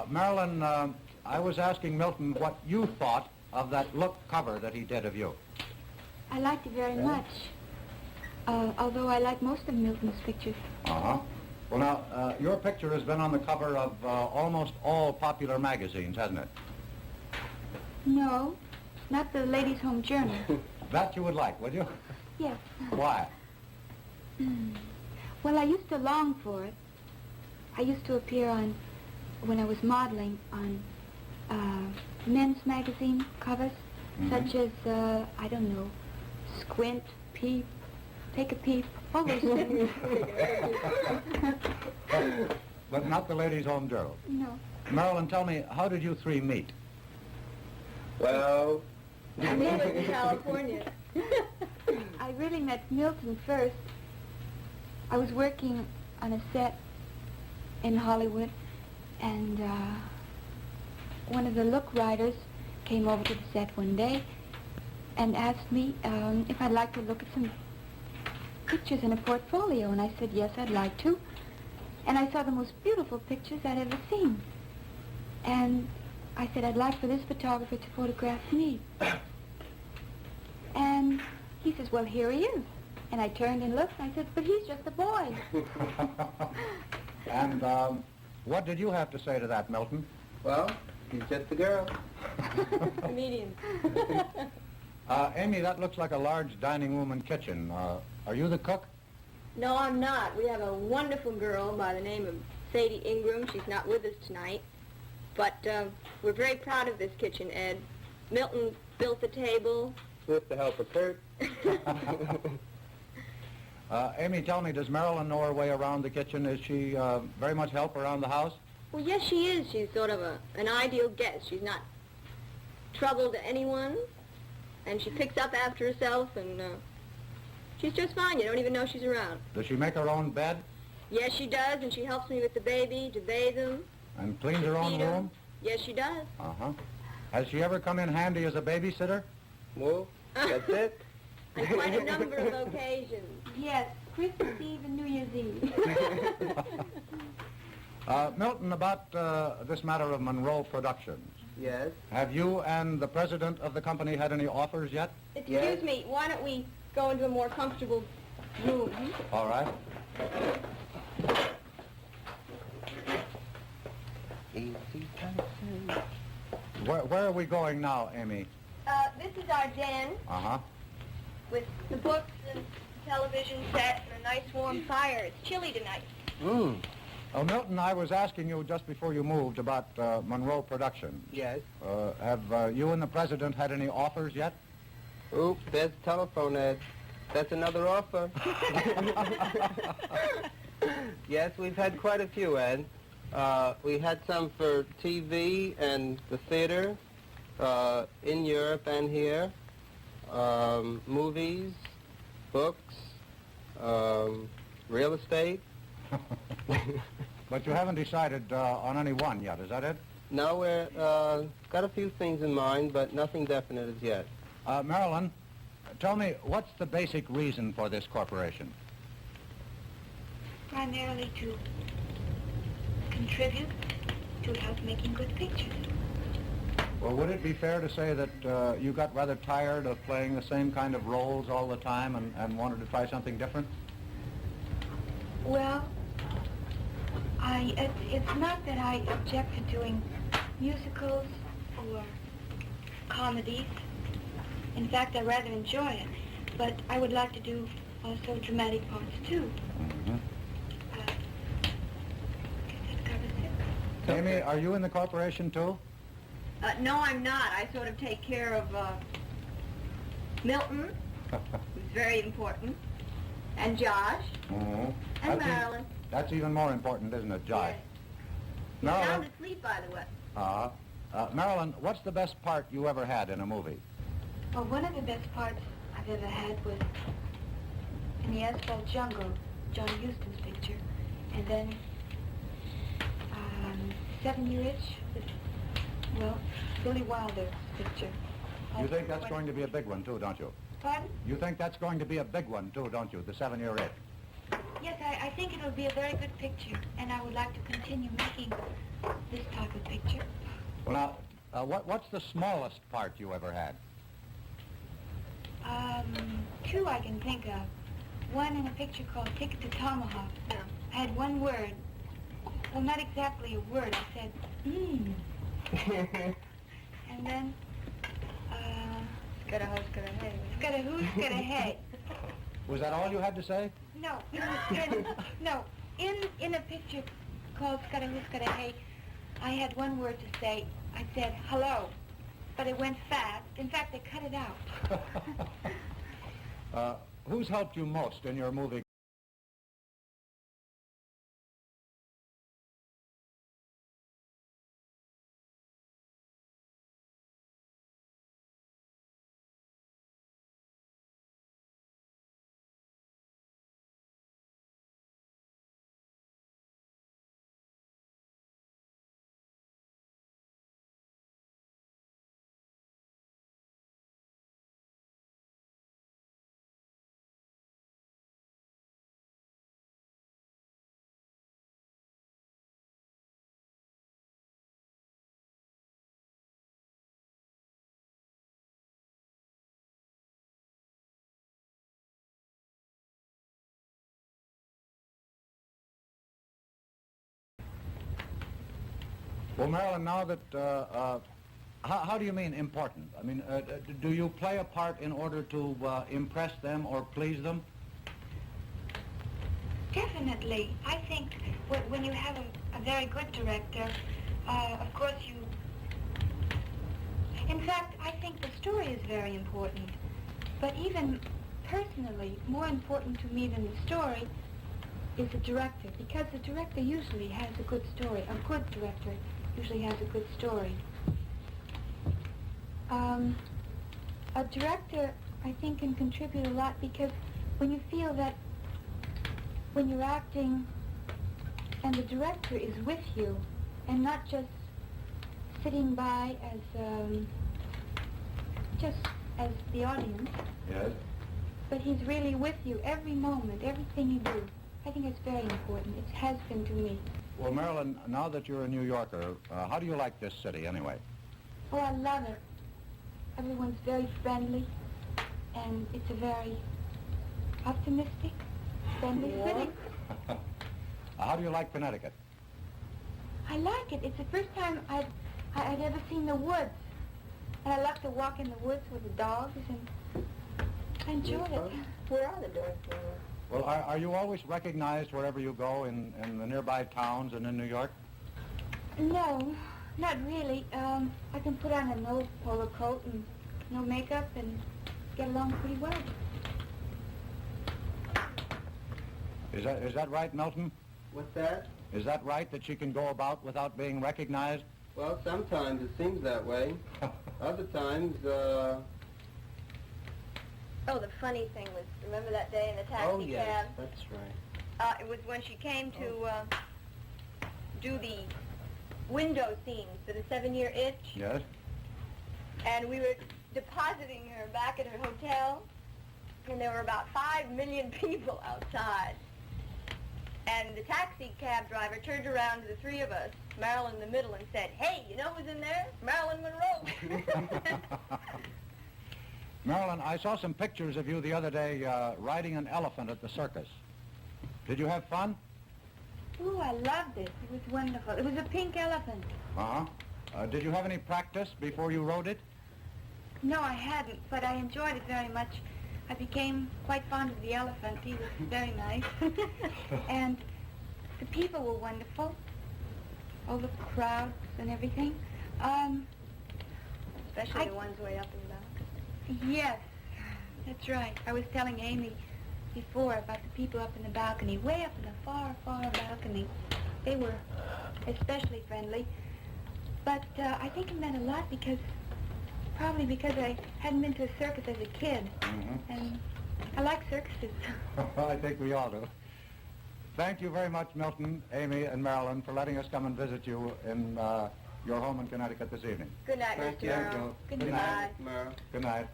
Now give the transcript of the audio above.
Marilyn, I was asking Milton what you thought of that look cover that he did of you. I liked it very much, although I like most of Milton's pictures. Uh-huh. Well, now, your picture has been on the cover of almost all popular magazines, hasn't it? No, not the Ladies' Home Journal. That you would like, would you? Yes. Why? Well, I used to long for it. I used to appear on, when I was modeling, on men's magazine covers, such as, I don't know, Squint, Peep, Take a Peep, all those things. But not the Ladies' Home Journal? No. Marilyn, tell me, how did you three meet? Well, I met in California. I really met Milton first. I was working on a set in Hollywood, and one of the look writers came over to the set one day and asked me if I'd like to look at some pictures in a portfolio, and I said yes, I'd like to. And I saw the most beautiful pictures I'd ever seen. And I said I'd like for this photographer to photograph me. And he says, well, here he is. And I turned and looked, and I said, but he's just a boy. And what did you have to say to that, Milton? well, he's just a girl. Comedian. Amy, that looks like a large dining room and kitchen. Are you the cook? No, I'm not. We have a wonderful girl by the name of Sadie Ingram. She's not with us tonight. But we're very proud of this kitchen, Ed. Milton built the table. With the help of Kurt. Amy, tell me, does Marilyn know her way around the kitchen? Is she very much help around the house? Well, yes, she is. She's sort of an ideal guest. She's not trouble to anyone, and she picks up after herself, and she's just fine. You don't even know she's around. Does she make her own bed? Yes, she does, and she helps me with the baby to bathe him. And cleans her own Feed 'em. room? Yes, she does. Uh-huh. Has she ever come in handy as a babysitter? Well, that's it. On quite a number of occasions. Yes, Christmas Eve and New Year's Eve. Milton, about this matter of Monroe Productions. Yes. Have you and the president of the company had any offers yet? Excuse me, why don't we go into a more comfortable room? All right. Where are we going now, Amy? This is our den Uh-huh. with the books and television set and a nice warm fire. It's chilly tonight. Oh, Milton, I was asking you just before you moved about Monroe Productions. Yes. Have you and the president had any offers yet? Oop, there's a telephone, Ed. That's another offer. Yes, we've had quite a few, Ed. We had some for TV and the theater, in Europe and here, movies, books, real estate. But you haven't decided on any one yet, is that it? No, we're got a few things in mind, but nothing definite as yet. Marilyn, tell me, what's the basic reason for this corporation? Primarily to contribute to help making good pictures. Well, would it be fair to say that you got rather tired of playing the same kind of roles all the time and wanted to try something different? Well, it's not that I object to doing musicals or comedies. In fact, I rather enjoy it. But I would like to do also dramatic parts, too. Mm-hmm. That covers it. Amy, are you in the corporation, too? No, I'm not. I sort of take care of Milton, who's very important, and Josh, Mm-hmm. and Marilyn. That's even more important, isn't it, Josh? Yes. He's Marilyn? sound asleep, by the way. Marilyn, what's the best part you ever had in a movie? Well, one of the best parts I've ever had was in The Asphalt Jungle, John Huston's picture, and then 7 Year Itch with, well, Billy Wilder's picture. You think that's going to be a big one, too, don't you? Pardon? You think that's going to be a big one, too, don't you, the 7-year itch? Yes, I think it'll be a very good picture, and I would like to continue making this type of Well, now, what's the smallest part you ever had? Two I can think of. One in a picture called Ticket to Tomahawk. Yeah. I had one word. Well, not exactly a word. I said, And then, Scudda-ho, scudda-hey. Scudda-hoo, scudda-hey. Was that all you had to say? No, in a picture called Scudda-hoo, scudda-hey, I had one word to say. I said, hello, but it went fast. In fact, they cut it out. Who's helped you most in your movie? Well, Marilyn, now that, how do you mean important? I mean, do you play a part in order to impress them or please them? Definitely. I think when you have a very good director, of course you... In fact, I think the story is very important. But even personally, more important to me than the story is the director, because the director usually has a good story. A good director usually has a good story. A director, I think, can contribute a lot, because when you feel that when you're acting and the director is with you and not just sitting by as just as the audience, Yes. but he's really with you every moment, everything you do. I think it's very important. It has been to me. Well, Marilyn, now that you're a New Yorker, how do you like this city anyway? Oh, I love it. Everyone's very friendly, and it's a very optimistic, friendly city. How do you like Connecticut? I like it. It's the first time I'd ever seen the woods. And I love to walk in the woods with the dogs, and I enjoy it. Where are the doors? Well, are you always recognized wherever you go in the nearby towns and in New York? No, not really. I can put on an old polo coat and no makeup and get along pretty well. Is that right, Milton? What's that? Is that right that she can go about without being recognized? Well, sometimes it seems that way. Other times, Oh, the funny thing was, remember that day in the taxi oh yes, cab? that's right. It was when she came to do the window scenes for the 7-Year Itch, Yes. and we were depositing her back at her hotel, and there were about 5 million people outside. And the taxi cab driver turned around to the three of us, Marilyn in the middle, and said, "Hey, you know who's in there? Marilyn Monroe." Marilyn, I saw some pictures of you the other day riding an elephant at the circus. Did you have fun? Ooh, I loved it. It was wonderful. It was a pink elephant. Uh-huh. Did you have any practice before you rode it? No, I hadn't, but I enjoyed it very much. I became quite fond of the elephant. He was very nice. And the people were wonderful. All the crowds and everything. Especially the ones way up in the back. Yes, that's right. I was telling Amy before about the people up in the balcony, way up in the far, far balcony. They were especially friendly. But I think it meant a lot probably because I hadn't been to a circus as a kid. Mm-hmm. And I like circuses. I think we all do. Thank you very much, Milton, Amy, and Marilyn, for letting us come and visit you in your home in Connecticut this evening. Good night, Thank Mr. you. Murrow. Good Good night. night. Murrow. Good night.